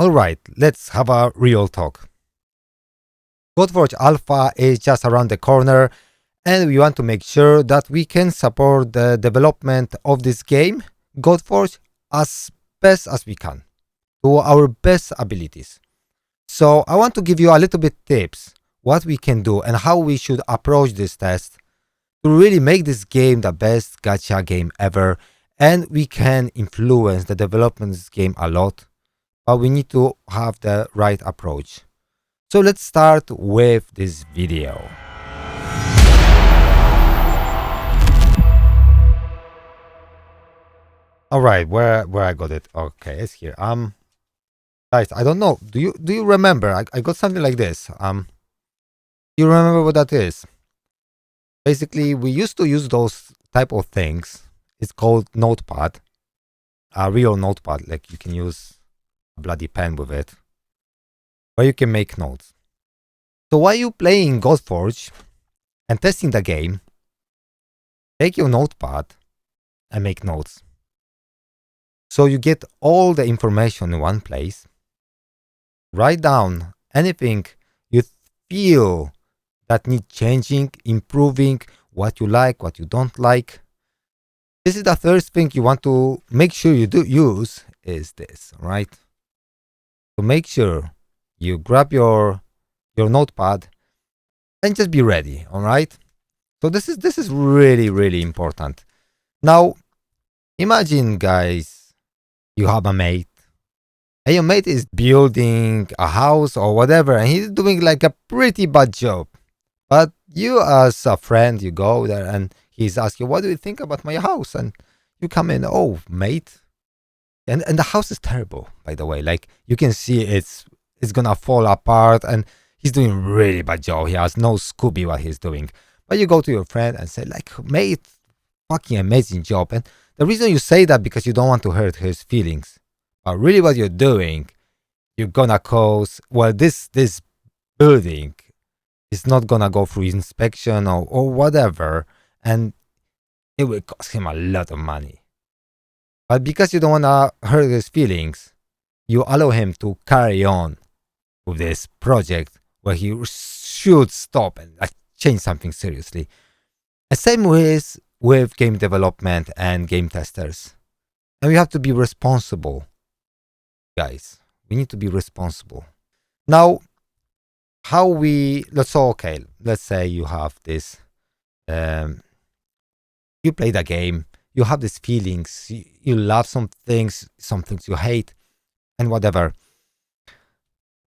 Alright, let's have a real talk. Godforge Alpha is just around the corner, and we want to make sure that we can support the development of this game, Godforge, as best as we can, to our best abilities. So I want to give you a little bit tips, what we can do and how we should approach this test to really make this game the best gacha game ever, and we can influence the development of this game a lot, but we need to have the right approach. So let's start with this video. Alright, where I got it? Okay, it's here. Guys, I don't know. Do you remember? I got something like this. You remember what that is? Basically, we used to use those type of things. It's called notepad. A real notepad, like you can use a bloody pen with it, or you can make notes. So while you playing Godforge and testing the game, take your notepad and make notes. So you get all the information in one place. Write down anything you feel that need changing, improving, what you like, what you don't like. This is the first thing you want to make sure you do use is this, right? So make sure you grab your notepad and just be ready, all right? So this is really important. Now, imagine, guys, you have a mate, and your mate is building a house or whatever, and he's doing like a pretty bad job. But you, as a friend, you go there and he's asking, "What do you think about my house?" And you come in, "Oh, mate," and the house is terrible, by the way. Like you can see, it's gonna fall apart, and he's doing really bad job. He has no Scooby what he's doing. But you go to your friend and say, like, "Mate, fucking amazing job." And the reason you say that because you don't want to hurt his feelings. But really, what you're doing, you're gonna cause, well, this building is not gonna go through inspection or whatever, and it will cost him a lot of money. But because you don't wanna hurt his feelings, you allow him to carry on with this project where he should stop and change something seriously. And same with game development and game testers. And we have to be responsible, guys. We need to be responsible. Now, let's say you have this, you play the game, you have these feelings, you love some things you hate, and whatever.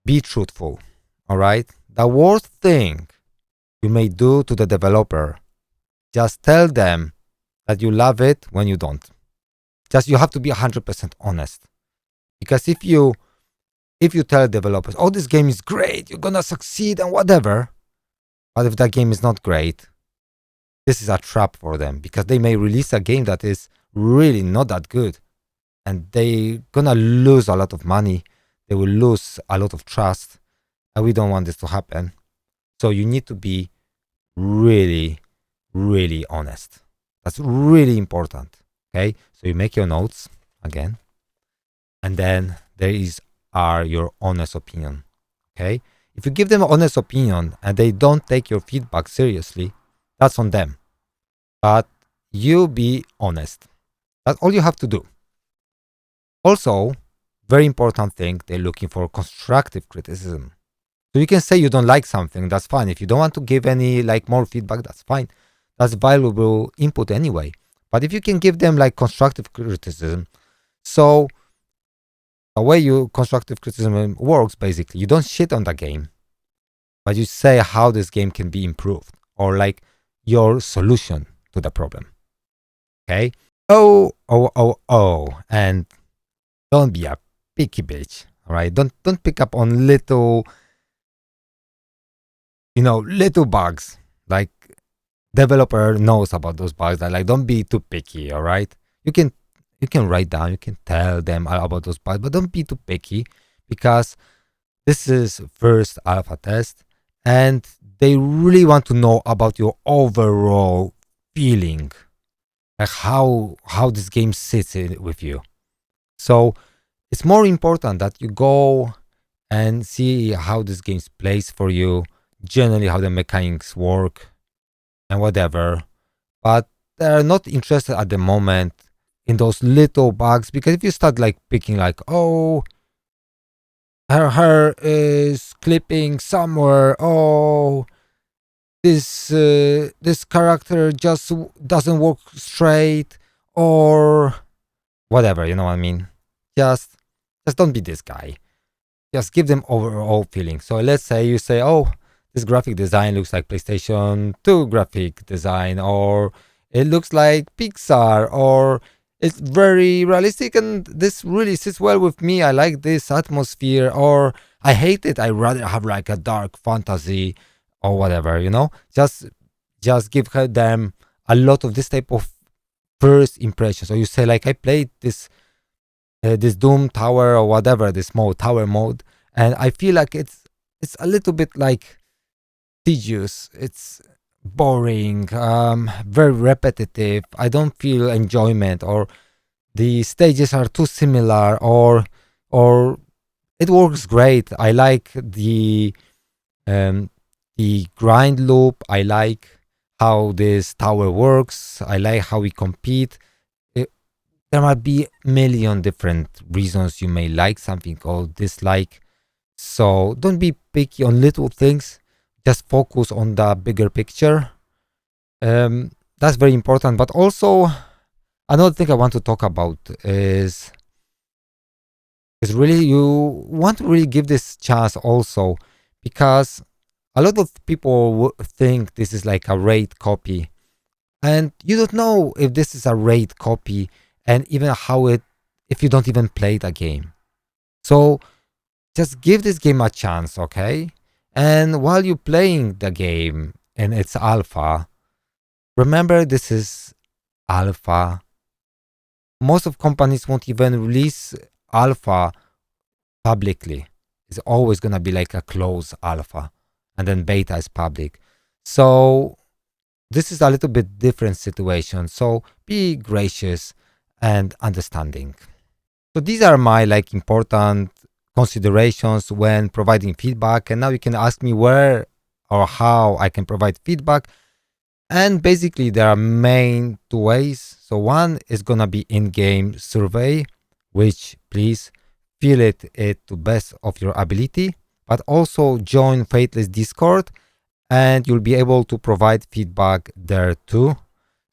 Be truthful, all right? The worst thing you may do to the developer, just tell them that you love it when you don't. Just you have to be 100% honest. Because if you tell developers, "Oh, this game is great, you're gonna succeed and whatever," but if that game is not great, this is a trap for them, because they may release a game that is really not that good, and they're gonna lose a lot of money. They will lose a lot of trust, and we don't want this to happen. So you need to be really honest. That's really important. Okay, so you make your notes again, and then are your honest opinion. Okay, if you give them an honest opinion and they don't take your feedback seriously, that's on them. But you be honest. That's all you have to do. Also, very important thing, they're looking for constructive criticism. So you can say you don't like something, that's fine. If you don't want to give any more feedback, that's fine. That's valuable input anyway. But if you can give them constructive criticism, so the way constructive criticism works, basically, you don't shit on the game, but you say how this game can be improved, or your solution to the problem. Okay? Oh, and don't be a picky bitch. All right? Don't pick up on little bugs. Like, developer knows about those bugs. Don't be too picky. All right? You can write down, you can tell them about those bugs, but don't be too picky, because this is first alpha test, and they really want to know about your overall feeling, how this game sits with you. So it's more important that you go and see how this game plays for you, generally how the mechanics work and whatever. But they're not interested at the moment in those little bugs, because if you start like picking like, oh, her hair is clipping somewhere, oh, this character just doesn't work straight, or whatever, you know what I mean? Just don't be this guy. Just give them overall feeling. So let's say you say, oh, this graphic design looks like PlayStation 2 graphic design, or it looks like Pixar, or it's very realistic and this really sits well with me. I like this atmosphere, or I hate it. I rather have like a dark fantasy or whatever, you know? Just give them a lot of this type of first impression. So you say like, I played this Doom Tower or whatever, this mode, tower mode, and I feel like it's a little bit like tedious. It's boring, very repetitive. I don't feel enjoyment, or the stages are too similar, or it works great. I like the grind loop. I like how this tower works. I like how we compete. There might be a million different reasons you may like something or dislike. So don't be picky on little things. Just focus on the bigger picture. That's very important. But also, another thing I want to talk about is really you want to really give this chance also, because a lot of people think this is like a raid copy, and you don't know if this is a raid copy, and even how it, if you don't even play the game. So just give this game a chance, okay? And while you're playing the game and it's alpha, remember this is alpha. Most of companies won't even release alpha publicly. It's always gonna be like a closed alpha, and then beta is public. So this is a little bit different situation. So be gracious and understanding. So these are my like important considerations when providing feedback. And now you can ask me where or how I can provide feedback. And basically there are main two ways. So one is gonna be in-game survey, which please fill it to best of your ability, but also join Faithless Discord and you'll be able to provide feedback there too.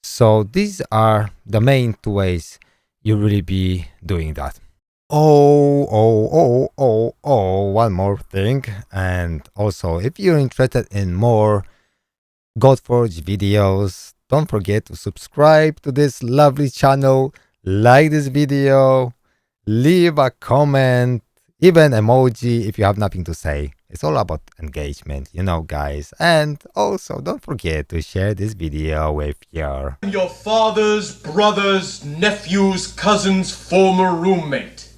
So these are the main two ways you really be doing that. One more thing. And also, if you're interested in more Godforge videos, don't forget to subscribe to this lovely channel, like this video, leave a comment, even emoji if you have nothing to say. It's all about engagement, you know, guys. And also, don't forget to share this video with your father's brother's nephew's cousin's former roommate.